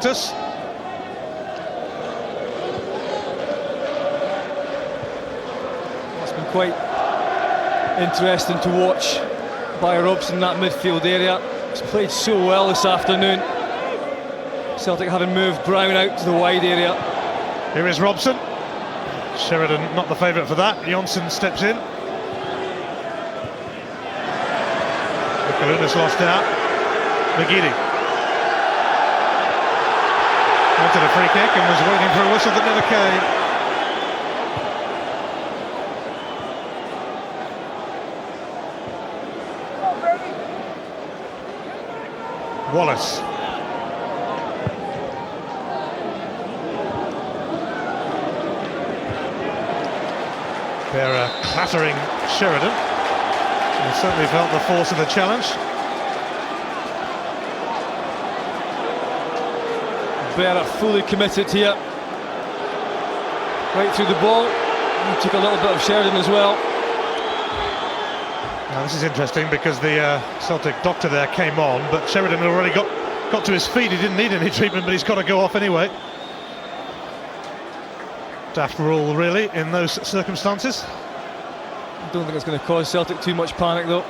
Invictus. It's been quite interesting to watch by Robson in that midfield area. He's played so well this afternoon. Celtic having moved Brown out to the wide area. Here is Robson. Sheridan not the favourite for that. Jonsson steps in. Kaluna's lost out. McGeady wanted a free kick and was waiting for a whistle that never came. Wallace. They're clattering Sheridan. He certainly felt the force of the challenge. Berra fully committed here. Right through the ball. He took a little bit of Sheridan as well. Now this is interesting because the Celtic doctor there came on, but Sheridan had already got to his feet. He didn't need any treatment, but he's got to go off anyway. Daft rule, really, in those circumstances. I don't think it's going to cause Celtic too much panic, though.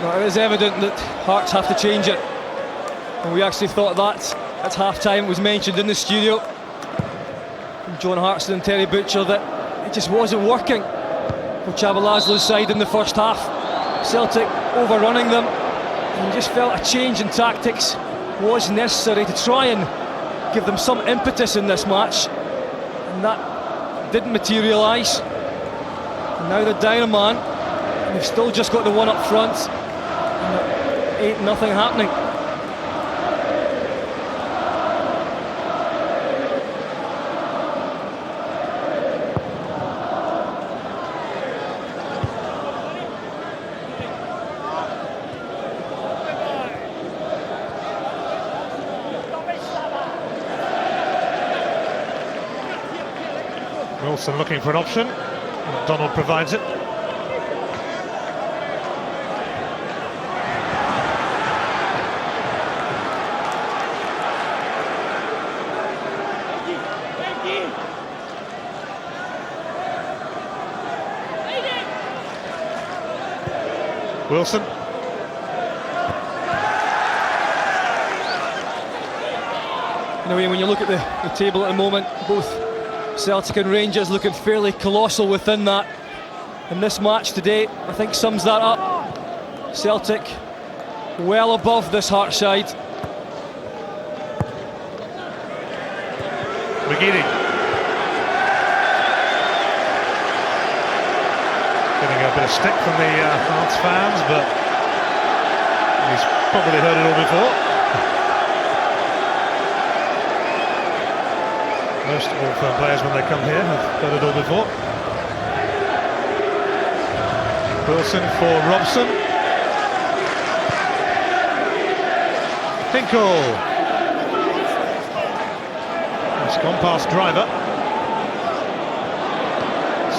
Now, it is evident that Hearts have to change it. And we actually thought that at half-time. It was mentioned in the studio from John Hartson and Terry Butcher that it just wasn't working for Chabalazlo's side in the first half. Celtic overrunning them. And you just felt a change in tactics was necessary to try and give them some impetus in this match, and that didn't materialise. And now they're down a man, and they've still just got the one up front, and there ain't nothing happening. Wilson looking for an option. McDonald provides it. Wilson. In a way, when you look at the table at the moment, both Celtic and Rangers looking fairly colossal within that. And this match today, I think, sums that up. Celtic well above this Hearts side. McGeady. Getting a bit of stick from the Hearts fans, but he's probably heard it all before. Most All Firm players, when they come here, have heard it all before. Wilson for Robson. Hinkle. It's gone past Driver.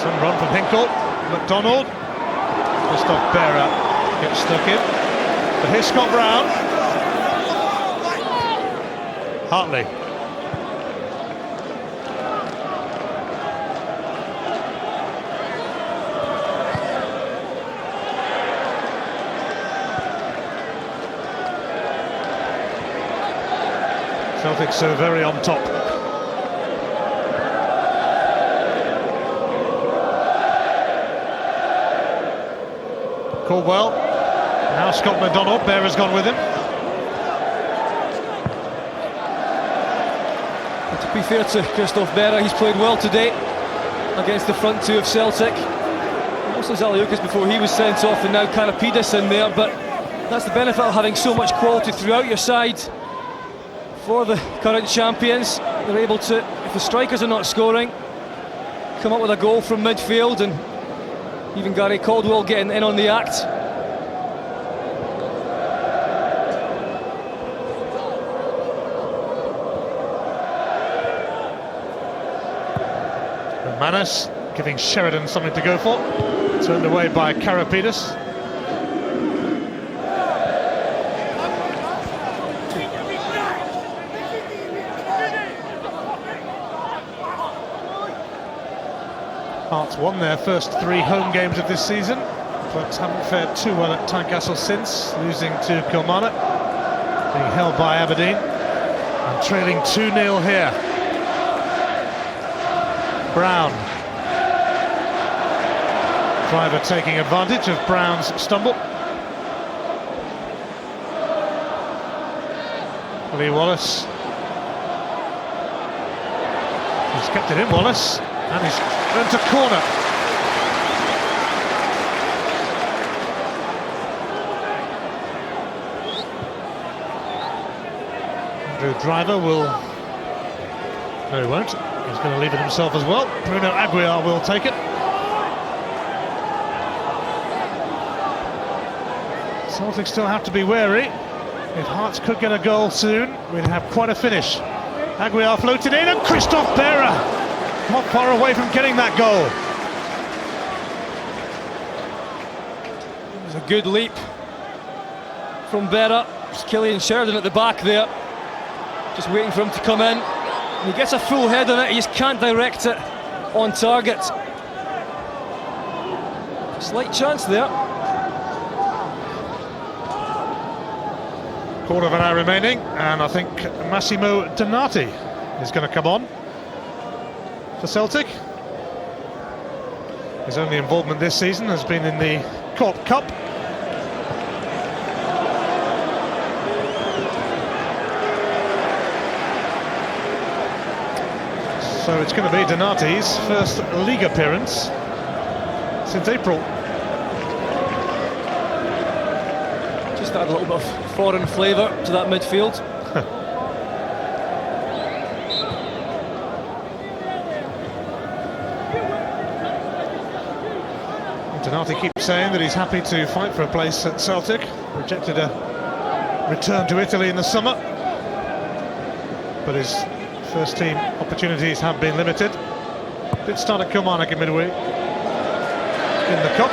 Some run from Hinkle. McDonald. Just off Berra. Gets stuck in. But here's Scott Brown. Hartley. Celtic so very on top. Caldwell. Now Scott McDonald. Berra's gone with him. And to be fair to Christophe Berra, he's played well today against the front two of Celtic. Also Zaliukas before he was sent off, and now Karapidis in there, but that's the benefit of having so much quality throughout your side. For the current champions, they're able to, if the strikers are not scoring, come up with a goal from midfield, and even Gary Caldwell getting in on the act. Manus giving Sheridan something to go for. Turned away by Karapidas. Hearts won their first 3 home games of this season, but haven't fared too well at Tynecastle since, losing to Kilmarnock, being held by Aberdeen, and trailing 2-0 here. Brown. Driver taking advantage of Brown's stumble. Lee Wallace. He's kept it in, Wallace, and he's into corner. Andrew Driver will... No, he won't. He's going to leave it himself as well. Bruno Aguiar will take it. Celtic still have to be wary. If Hearts could get a goal soon, we'd have quite a finish. Aguiar floated in, and Christophe Berra not far away from getting that goal. It was a good leap from Berra. It's Killian Sheridan at the back there, just waiting for him to come in. And he gets a full head on it, he just can't direct it on target. Slight chance there. Quarter of an hour remaining, and I think Massimo Donati is going to come on for Celtic. His only involvement this season has been in the Corp Cup. So it's going to be Donati's first league appearance since April. Just add a little bit of foreign flavour to that midfield. Donati keeps saying that he's happy to fight for a place at Celtic. Rejected a return to Italy in the summer, but his first team opportunities have been limited. Did start at Kilmarnock in midweek in the cup.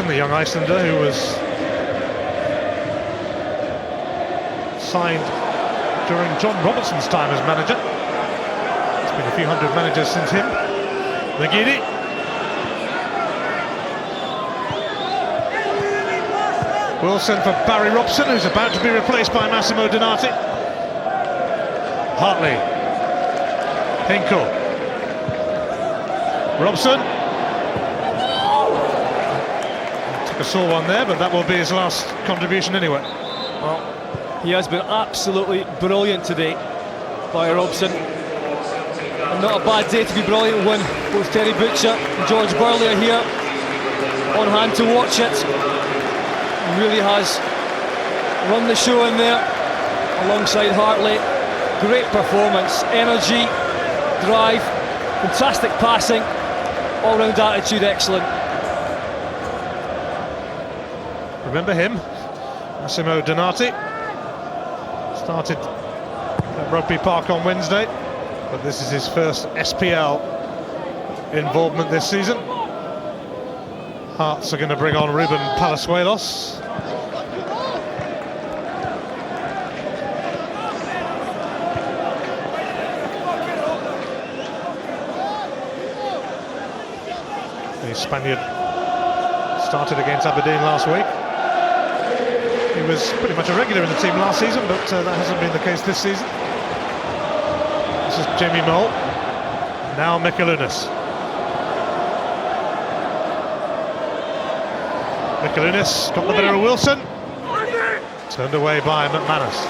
The young Icelander who was signed during John Robertson's time as manager. It's been a few hundred managers since him. Nagidi. Wilson for Barry Robson, who's about to be replaced by Massimo Donati. Hartley. Hinkle. Robson. A sore one there, but that will be his last contribution anyway. Well, he has been absolutely brilliant today by Robson. And not a bad day to be brilliant when both Terry Butcher and George Burley are here on hand to watch it. He really has run the show in there alongside Hartley. Great performance, energy, drive, fantastic passing, all-round attitude excellent. Remember him, Massimo Donati. Started at Rugby Park on Wednesday, but this is his first SPL involvement this season. Hearts are going to bring on Ruben Palazuelos. The Spaniard started against Aberdeen last week. He was pretty much a regular in the team last season, but that hasn't been the case this season. This is Jamie Mole. Now Mikalunas. Mikalunas got the better of Wilson. Turned away by McManus.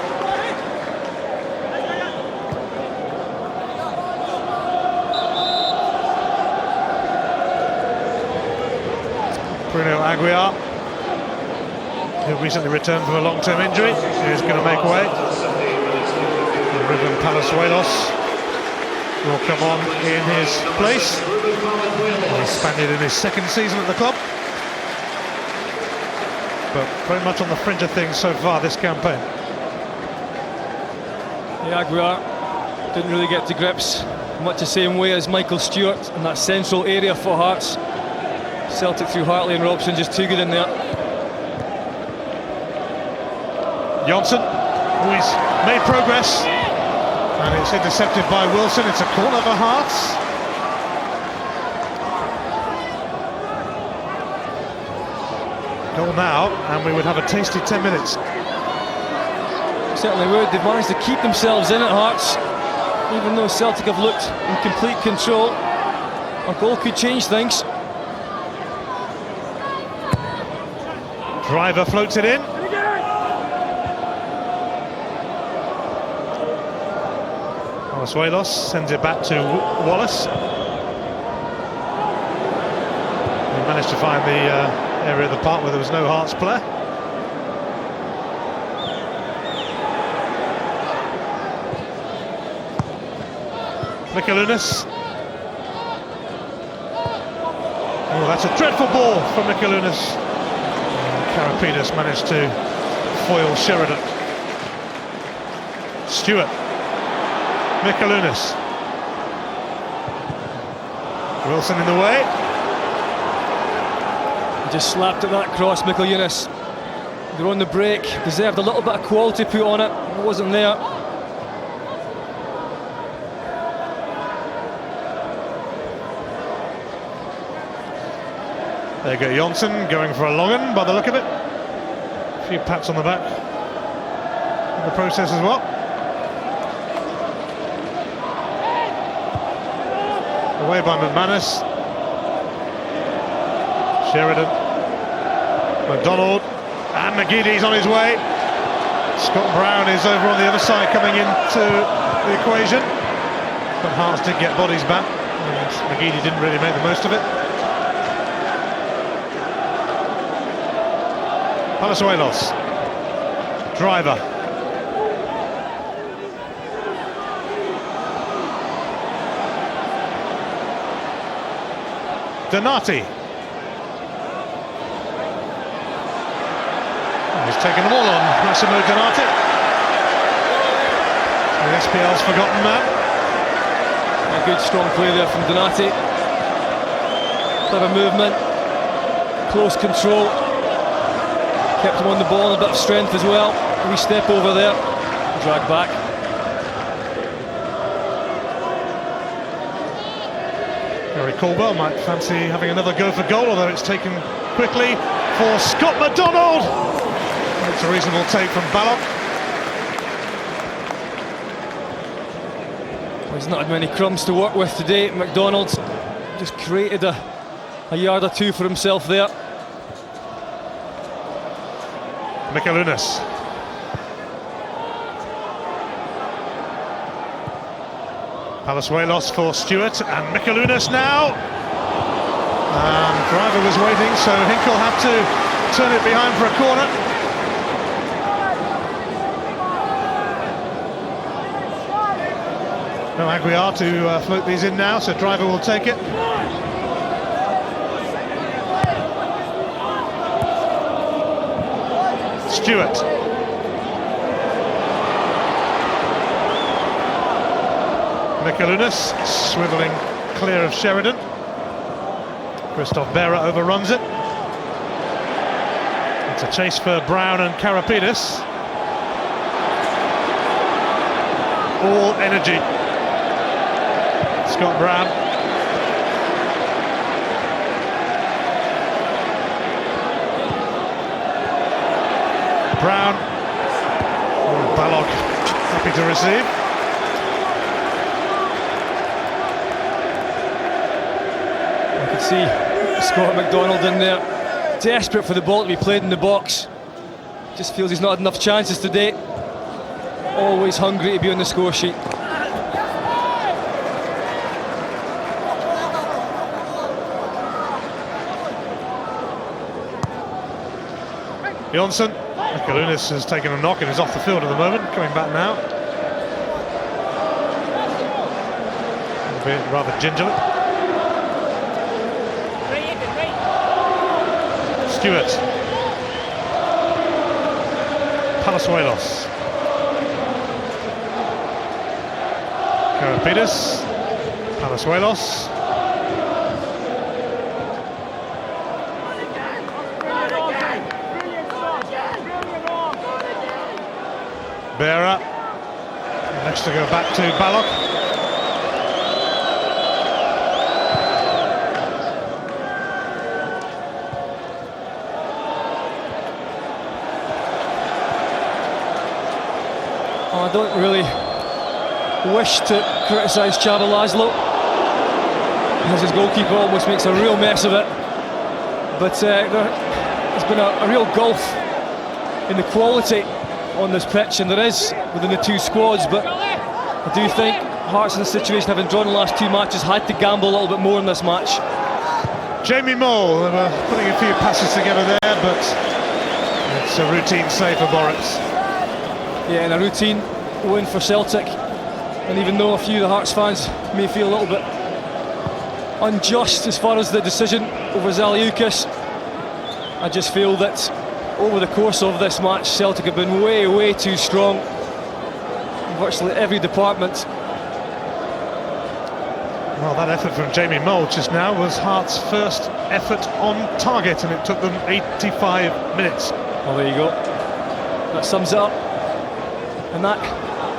Bruno Aguiar, who recently returned from a long-term injury, is going to make way. And Ruben Palazuelos will come on in his place. He's Spaniard in his second season at the club, but very much on the fringe of things so far this campaign. Yeah, Aguiar didn't really get to grips much the same way as Michael Stewart in that central area for Hearts. Celtic through Hartley and Robson just too good in there. Johnson, who's made progress, and it's intercepted by Wilson. It's a corner for Hearts. Goal now, and we would have a tasty 10 minutes. Certainly would. They've managed to keep themselves in at Hearts, even though Celtic have looked in complete control. A goal could change things. Driver floats it in. Palazuelos sends it back to Wallace. He managed to find the area of the park where there was no Hearts player. Mikalunas. Oh, that's a dreadful ball from Mikalunas. Karapidas managed to foil Sheridan. Stewart. Mikalunas. Wilson in the way. He just slapped at that cross, Mikalunas. They're on the break, deserved a little bit of quality put on it. It wasn't there. There you go, Johnson going for a long one by the look of it. A few pats on the back in the process as well. Away by McManus. Sheridan. McDonald. And McGeady's on his way. Scott Brown is over on the other side coming into the equation. But Hearts did get bodies back, and McGeady didn't really make the most of it. Palazuelos. Driver. Donati. He's taken them all on, Massimo Donati. The SPL's forgotten man. A good strong play there from Donati. Bit of movement, close control. Kept him on the ball, a bit of strength as well. A wee step over there, drag back. Gary Caldwell might fancy having another go for goal, although it's taken quickly for Scott McDonald. It's a reasonable take from Ballock. Well, he's not had many crumbs to work with today. McDonald just created a yard or two for himself there. Mikalunas. Palazuelos for Stewart, and Mikalunas now. Driver was waiting, so Hinkle had to turn it behind for a corner. No Aguiar to float these in now, so Driver will take it. Stewart. Mikalunas swivelling clear of Sheridan. Christoph Berra overruns it. It's a chase for Brown and Karapidas. All energy. Scott Brown. Brown. Oh, Ballock happy to receive. I could see Scott McDonald in there, desperate for the ball to be played in the box. Just feels he's not had enough chances today. Always hungry to be on the score sheet. Johnson. Mikalunas has taken a knock and is off the field at the moment, coming back now. albeit rather gingerly. Stewart. Palazuelos. Karapides. Palazuelos. Bearer. Next to go back to Ballock. I don't really wish to criticise Csaba Laszlo, as his goalkeeper almost makes a real mess of it. But there's been a real gulf in the quality on this pitch, and there is within the two squads. But I do think Hearts in the situation, having drawn the last two matches, had to gamble a little bit more in this match. Jamie Mole, they were putting a few passes together there, but it's a routine save for Boris. Yeah, and a routine win for Celtic. And even though a few of the Hearts fans may feel a little bit unjust as far as the decision over Zaliukas, I just feel that over the course of this match, Celtic have been way too strong in virtually every department. Well, that effort from Jamie Mole just now was Hearts' first effort on target, and it took them 85 minutes. Well, there you go. That sums it up. And that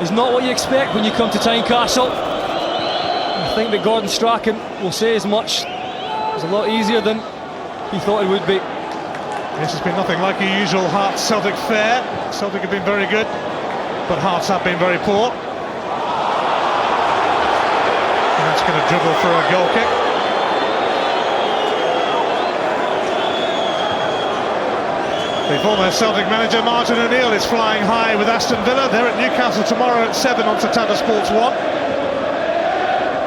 is not what you expect when you come to Tynecastle. I think that Gordon Strachan will say as much. It was a lot easier than he thought it would be. This has been nothing like your usual Hearts-Celtic fare. Celtic have been very good, but Hearts have been very poor. And that's going to dribble for a goal kick. The former Celtic manager Martin O'Neill is flying high with Aston Villa. They're at Newcastle tomorrow at 7 on Satanda Sports 1.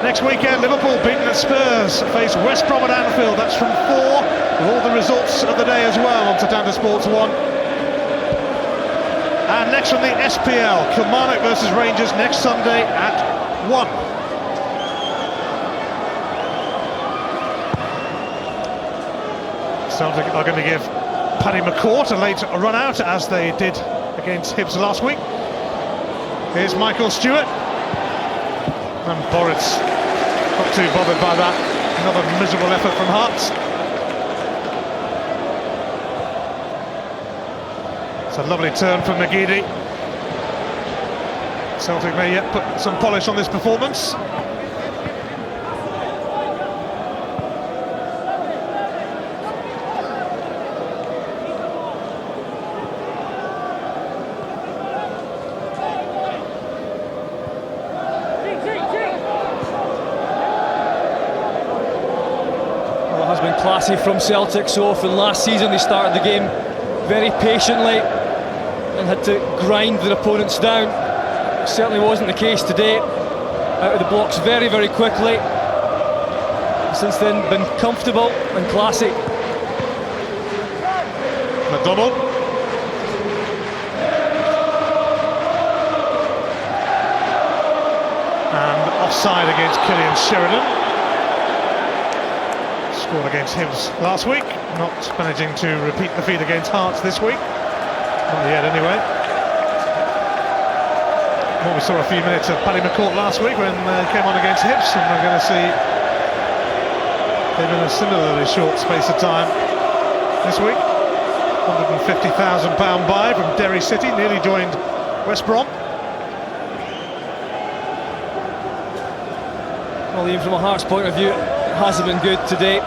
Next weekend, Liverpool beaten at Spurs, face West Brom at Anfield. That's from 4, with all the results of the day as well on Satanda Sports 1. And next from the SPL, Kilmarnock versus Rangers next Sunday at 1. Celtic are going to give Paddy McCourt a late run out, as they did against Hibs last week. Here's Michael Stewart, and Boris not too bothered by that. Another miserable effort from Hearts. It's a lovely turn from McGeady. Celtic may yet put some polish on this performance. Classy from Celtic so often. Last season they started the game very patiently and had to grind their opponents down. It certainly wasn't the case today. Out of the blocks very quickly. Since then been comfortable and classy. McDonald. And offside against Killian Sheridan. Scored against Hibs last week, not managing to repeat the feat against Hearts this week. Not yet, anyway. Well, we saw a few minutes of Paddy McCourt last week when they came on against Hibs, and we're going to see him in a similarly short space of time this week. £150,000 buy from Derry City, nearly joined West Brom. Well, even from a Hearts point of view, it hasn't been good today.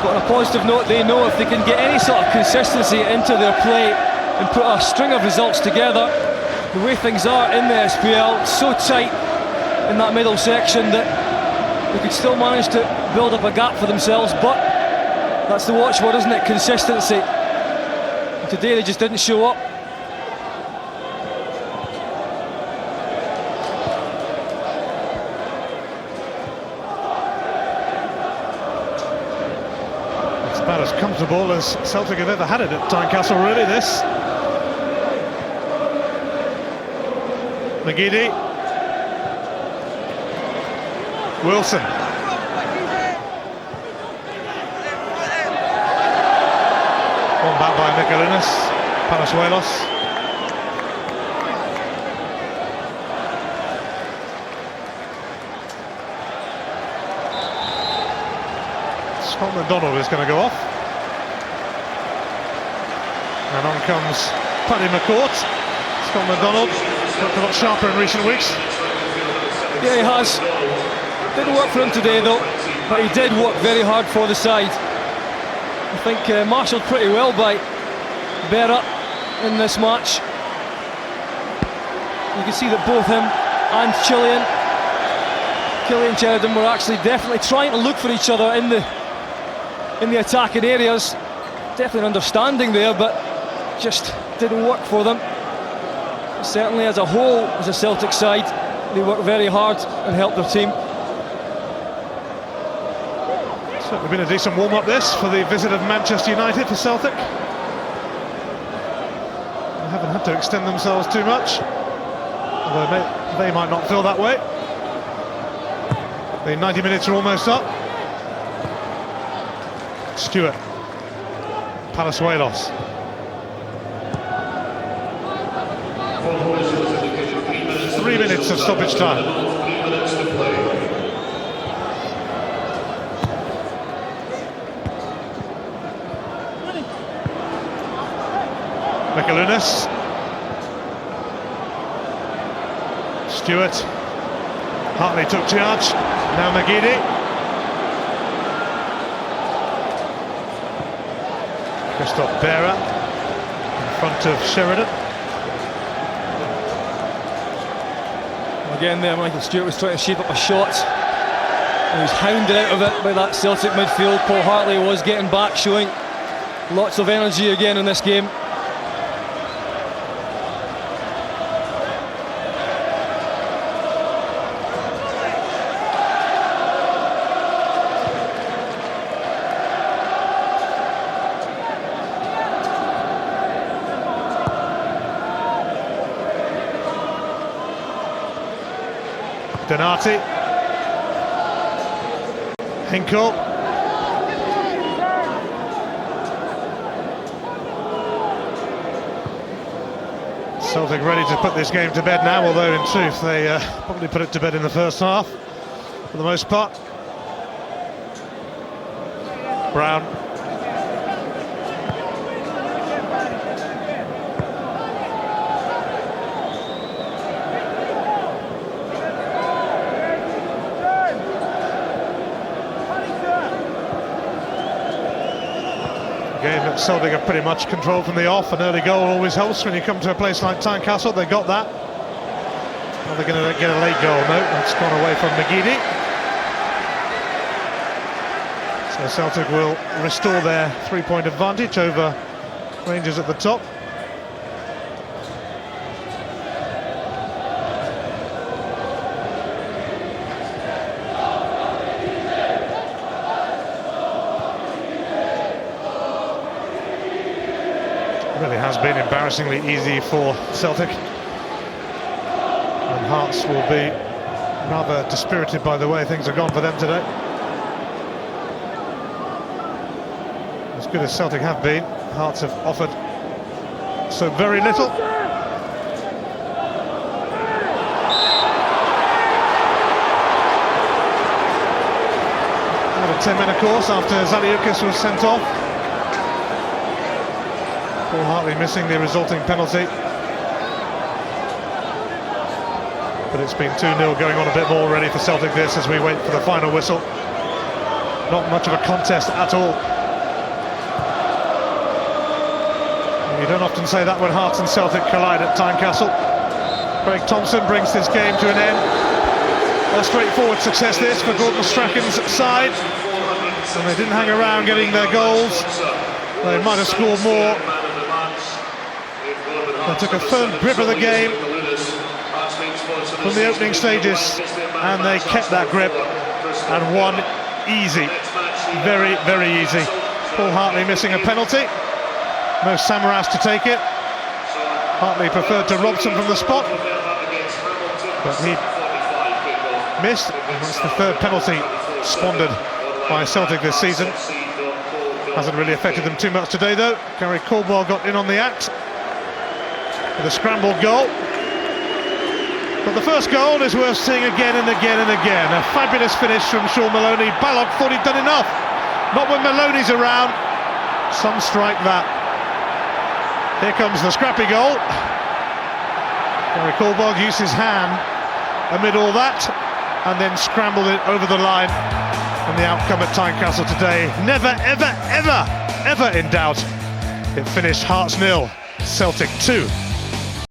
But on a positive note, they know if they can get any sort of consistency into their play and put a string of results together, the way things are in the SPL, so tight in that middle section, that they could still manage to build up a gap for themselves. But that's the watchword, isn't it? Consistency. And today they just didn't show up. About as comfortable as Celtic have ever had it at Tynecastle, really, this. McGeady. Wilson. One back by Michaelis. Palazuelos. Scott McDonald is going to go off. And on comes Paddy McCourt. Scott McDonald looked a lot sharper in recent weeks. Yeah, he has. Didn't work for him today though, but he did work very hard for the side. I think marshalled pretty well by Berra in this match. You can see that both him and Cillian Sheridan were actually definitely trying to look for each other in the attacking areas. Definitely an understanding there, but just didn't work for them. Certainly as a whole, as a Celtic side, they worked very hard and helped their team. Certainly been a decent warm-up this for the visit of Manchester United for Celtic. They haven't had to extend themselves too much, although they might not feel that way. The 90 minutes are almost up. Stewart. Palazuelos. Three minutes of stoppage time. Michaelis. Stewart. Hartley took charge. Now McGeady. Christophe Berra in front of Sheridan. Again there, Michael Stewart was trying to shape up a shot. He was hounded out of it by that Celtic midfield. Paul Hartley was getting back, showing lots of energy again in this game. Donati. Hinkle. Celtic ready to put this game to bed now, although in truth they probably put it to bed in the first half for the most part. Brown. Game that Celtic are pretty much controlled from the off. An early goal always helps when you come to a place like Tynecastle. They got that. Are they going to get a late goal? No, that's gone away from McGeady. So Celtic will restore their three-point advantage over Rangers at the top. Really has been embarrassingly easy for Celtic, and Hearts will be rather dispirited by the way things have gone for them today. As good as Celtic have been, Hearts have offered so very little. Another 10 men of course after Zaliukas was sent off. Paul Hartley missing the resulting penalty. But it's been 2-0, going on a bit more already for Celtic this as we wait for the final whistle. Not much of a contest at all. You don't often say that when Hearts and Celtic collide at Tynecastle. Craig Thompson brings this game to an end. A straightforward success this for Gordon Strachan's side. And they didn't hang around getting their goals. They might have scored more. They took a firm grip of the game from the opening stages, and they kept that grip and won easy, very, very easy. Paul Hartley missing a penalty. No Samaras to take it. Hartley preferred to Robson from the spot, but missed, and that's the third penalty squandered by Celtic this season. Hasn't really affected them too much today though. Gary Caldwell got in on the act with a scrambled goal. But the first goal is worth seeing again and again and again. A fabulous finish from Sean Maloney. Ballock thought he'd done enough. Not when Maloney's around. Some strike that. Here comes the scrappy goal. Gary Caldwell used his hand amid all that and then scrambled it over the line. And the outcome at Tynecastle today, never, ever, ever, ever in doubt. It finished Hearts 0, Celtic 2.